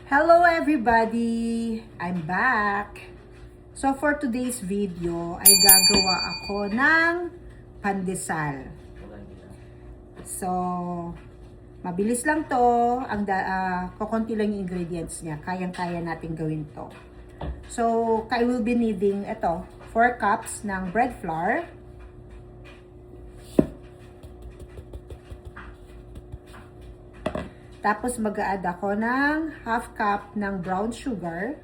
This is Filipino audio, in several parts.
Hello everybody! I'm back! So for today's video ay gagawa ako ng pandesal. So mabilis lang to, kukunti lang yung ingredients niya. Kayang-kaya natin gawin to. So I will be needing 4 cups ng bread flour. Tapos mag-a-add ako ng half cup ng brown sugar.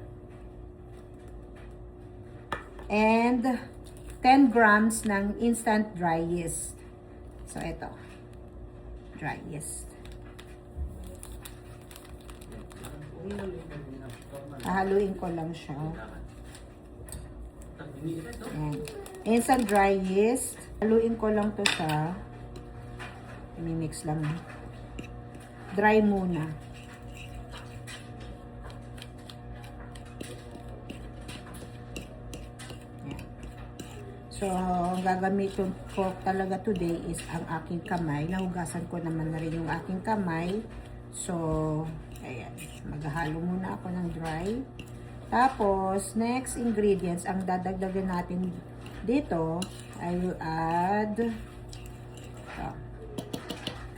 And 10 grams ng instant dry yeast. So ito, dry yeast. Hahaluin ko lang siya. Ayan. Instant dry yeast. Haluin ko lang to siya. I-mix lang. Dry muna. Ayan. So, ang gagamitin ko talaga today is ang aking kamay. Nahugasan ko naman na rin yung aking kamay. So, ayan. Maghahalo muna ako ng dry. Tapos, next ingredients, ang dadagdagan natin dito, I will add,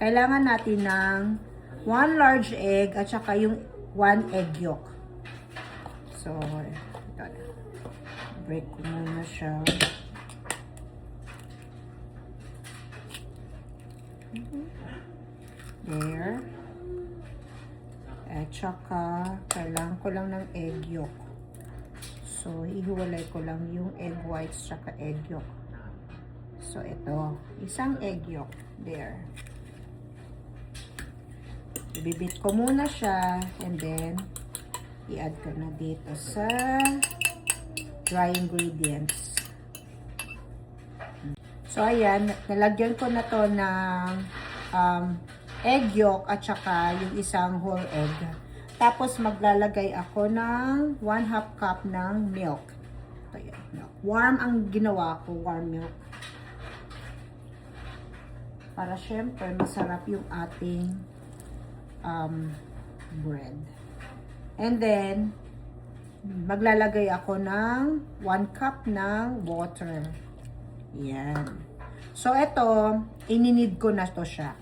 kailangan natin ng 1 large egg at saka yung 1 egg yolk. So, ito na. Break ko muna siya. There. At saka, kailangan ko lang ng egg yolk. So, ihiwalay ko lang yung egg whites saka egg yolk. So, ito. Isang egg yolk. There. Ibibit ko muna siya and then i-add ko na dito sa dry ingredients. So ayan, nalagyan ko na to ng egg yolk at saka yung isang whole egg. Tapos maglalagay ako ng 1/2 cup ng milk. Ito yan, milk. Warm ang ginawa ko, warm milk. Para syempre masarap yung ating bread. And then, maglalagay ako ng 1 cup ng water. Yan. So, ito, ininid ko na to siya.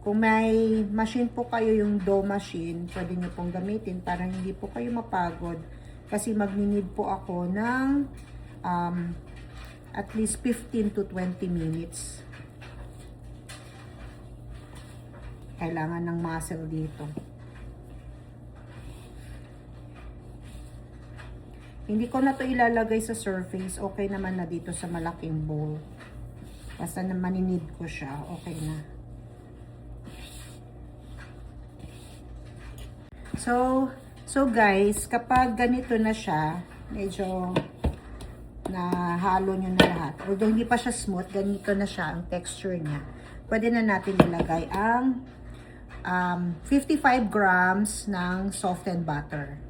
Kung may machine po kayo, yung dough machine, pwede nyo pong gamitin para hindi po kayo mapagod. Kasi magninid po ako ng at least 15 to 20 minutes. Kailangan ng muscle dito. Hindi ko na to ilalagay sa surface. Okay naman na dito sa malaking bowl. Basta na maninid ko siya. Okay na. So guys, kapag ganito na siya, medyo nahalo nyo na lahat. Although hindi pa siya smooth, ganito na siya ang texture niya. Pwede na natin ilagay ang 55 grams ng softened butter.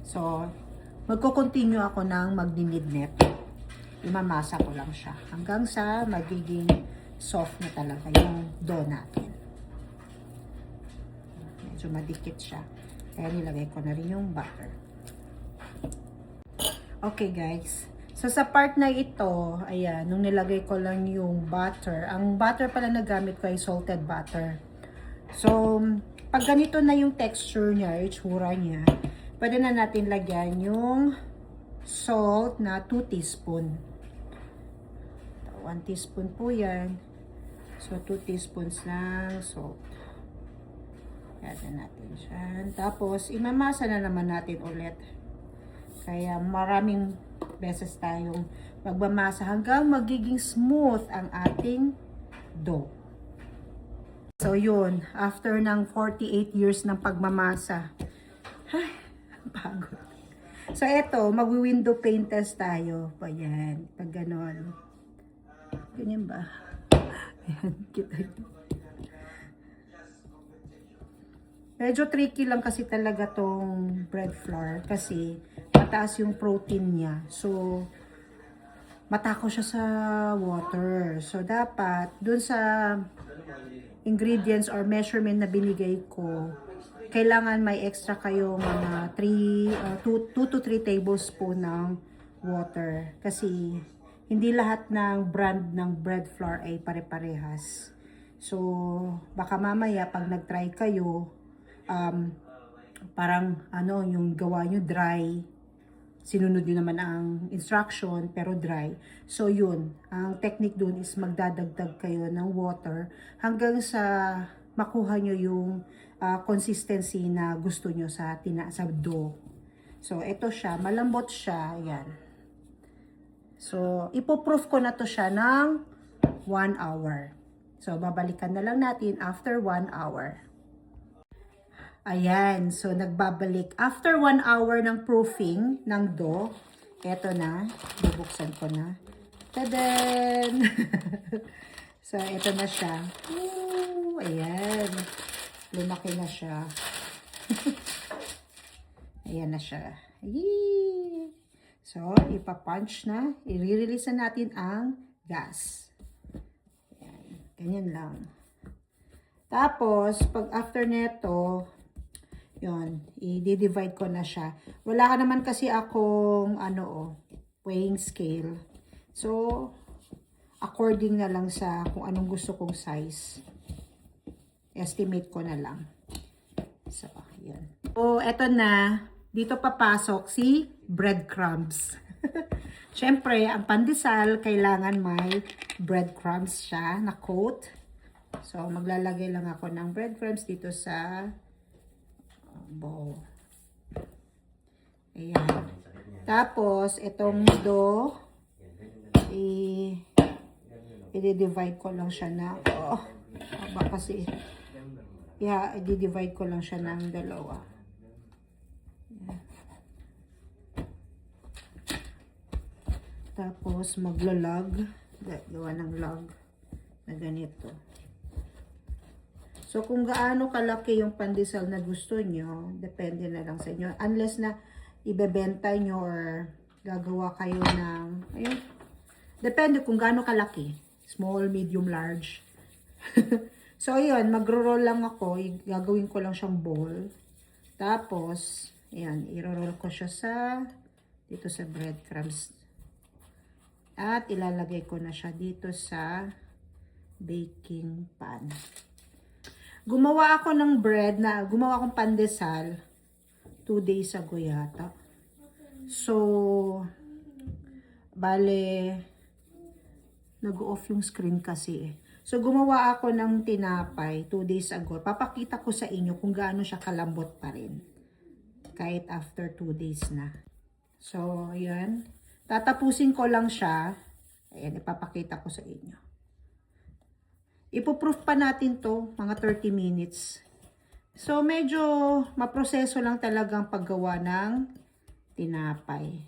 So, magko-continue ako ng magninidnet. Imamasa ko lang siya hanggang sa magiging soft na talaga yung dough natin. Medyo madikit siya. Kaya nilagay ko na rin yung butter. Okay guys. So, sa part na ito, ayan, nung nilagay ko lang yung butter, ang butter pala na gamit ko ay salted butter. So, pag ganito na yung texture niya, itsura niya, pwede na natin lagyan yung salt na 2 teaspoon. 1 teaspoon po yan. So, 2 teaspoons ng salt. Ayan natin siya. Tapos, imamasa na naman natin ulit. Kaya, maraming beses tayong magmamasa hanggang magiging smooth ang ating dough. So yun, after ng 48 years ng pagmamasa, ay, pagod. So eto, magwi-window pane test tayo. Ayan, pag ganon. Ganyan ba? Ayan, kita ito. Medyo tricky lang kasi talaga tong bread flour kasi mataas yung protein niya. So, matako siya sa water. So, dapat dun sa ingredients or measurement na binigay ko, kailangan may extra kayo mga 2 to 3 tablespoon ng water. Kasi hindi lahat ng brand ng bread flour ay pare-parehas. So, baka mamaya pag nag-try kayo, parang yung gawa nyo dry, sinunod nyo naman ang instruction pero dry. So yun, ang technique dun is magdadagdag kayo ng water hanggang sa makuha nyo yung consistency na gusto nyo sa dough. So ito siya, malambot siya, ayan. So ipoproof ko na to siya ng 1 hour. So babalikan na lang natin after 1 hour. Ayan, so nagbabalik. After 1 hour ng proofing ng dough, eto na, bubuksan ko na. Tadaan! So, eto na siya. Ooh, ayan. Lumaki na siya. Ayan na siya. Yee! So, ipapunch na. I-release na natin ang gas. Ayan, ganyan lang. Tapos, pag after neto, yun, i-divide ko na siya. Wala ka naman kasi akong weighing scale. So, according na lang sa kung anong gusto kong size. Estimate ko na lang. So, yun. So, eto na. Dito papasok si breadcrumbs. Siyempre, ang pandesal, kailangan may breadcrumbs siya na coat. So, maglalagay lang ako ng breadcrumbs dito sa bowl. Ayan. Tapos, itong dough, i-divide ko lang siya na, kasi, i-divide ko lang siya ng dalawa. Ayan. Tapos, maglalag, gawa ng log na ganito. So, kung gaano kalaki yung pandesal na gusto nyo, depende na lang sa inyo. Unless na ibebenta nyo or gagawa kayo ng, ayun, depende kung gaano kalaki. Small, medium, large. So, ayun, magro-roll lang ako. Gagawin ko lang siyang ball. Tapos, ayan, i-roll ko siya dito sa breadcrumbs. At ilalagay ko na siya dito sa baking pan. Gumawa ako ng gumawa akong pandesal 2 days ago yata. So, bale, nag-off yung screen kasi. So, gumawa ako ng tinapay 2 days ago. Papakita ko sa inyo kung gaano siya kalambot pa rin. Kahit after 2 days na. So, ayan. Tatapusin ko lang siya. Ayan, ipapakita ko sa inyo. Ipoproof pa natin to mga 30 minutes. So, medyo maproseso lang talagang paggawa ng tinapay.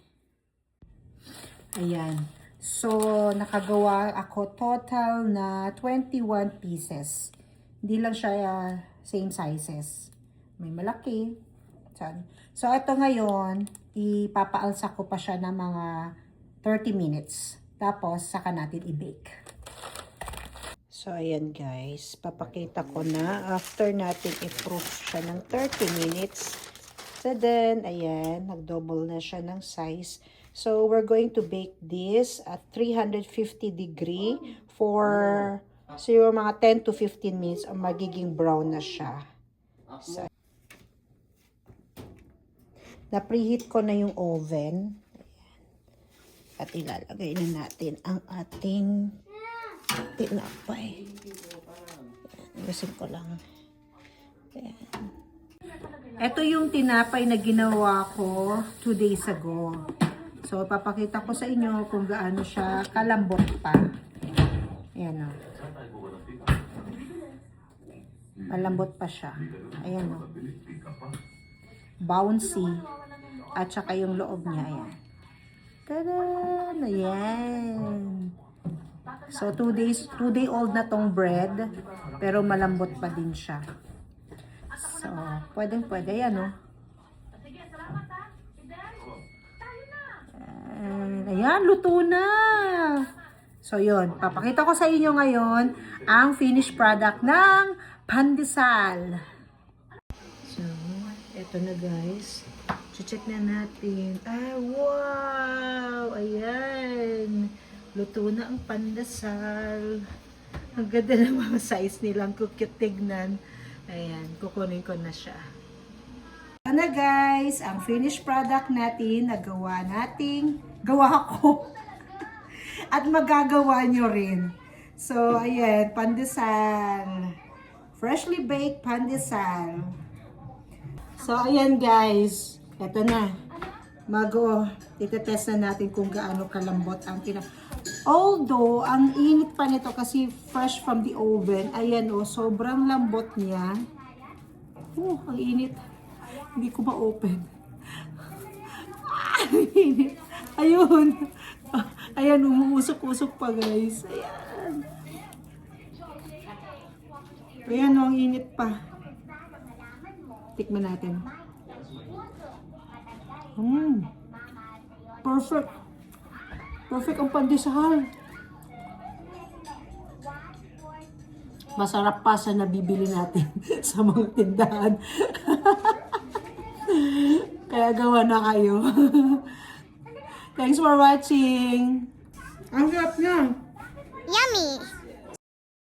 Ayan. So, nakagawa ako total na 21 pieces. Hindi lang siya same sizes. May malaki. So, ito ngayon, ipapaalsa ko pa siya ng mga 30 minutes. Tapos, saka natin i-bake. So, ayan guys. Papakita ko na after natin i-proof siya ng 30 minutes. So, then, ayan. Nag-double na siya ng size. So, we're going to bake this at 350 degree for siguro mga 10 to 15 minutes o magiging brown na siya. So, na-preheat ko na yung oven. Ayan. At ilalagay na natin ang ating tinapay. Gusin ko lang. Ayan. Ito yung tinapay na ginawa ko 2 days ago. So, papakita ko sa inyo kung gaano siya kalambot pa. Ayan o. Malambot pa siya. Ayan o. Bouncy. At saka yung loob niya. Ayan. Tada! Ayan. So, 2-day-old na tong bread. Pero malambot pa din siya. So, pwede. Ayan o. Ayan, luto na. So, yun. Papakita ko sa inyo ngayon ang finished product ng pandesal. So, eto na guys. Check na natin. Ay, wow! Ayan. Luto na ang pandesal. Ang ganda ng mga size nilang cute tignan. Ayan, kukunin ko na siya. Ito na guys, ang finished product natin, gawa ko. At magagawa nyo rin. So, ayan, pandesal. Freshly baked pandesal. So, ayan guys. Ito na. Itetest na natin kung gaano kalambot ang Although, ang init pa nito kasi fresh from the oven. Ayan o, sobrang lambot niya. Ang init. Hindi ko ma-open. Init. Ayun. Ayan, umuusok-usok pa guys. Ayan. Ayan o, ang init pa. Tikman natin. Perfect. Perfect ang pandesal. Masarap pa sa nabibili natin sa mga tindahan. Kaya gawa na kayo. Thanks for watching. Ang sarap niya. Yummy!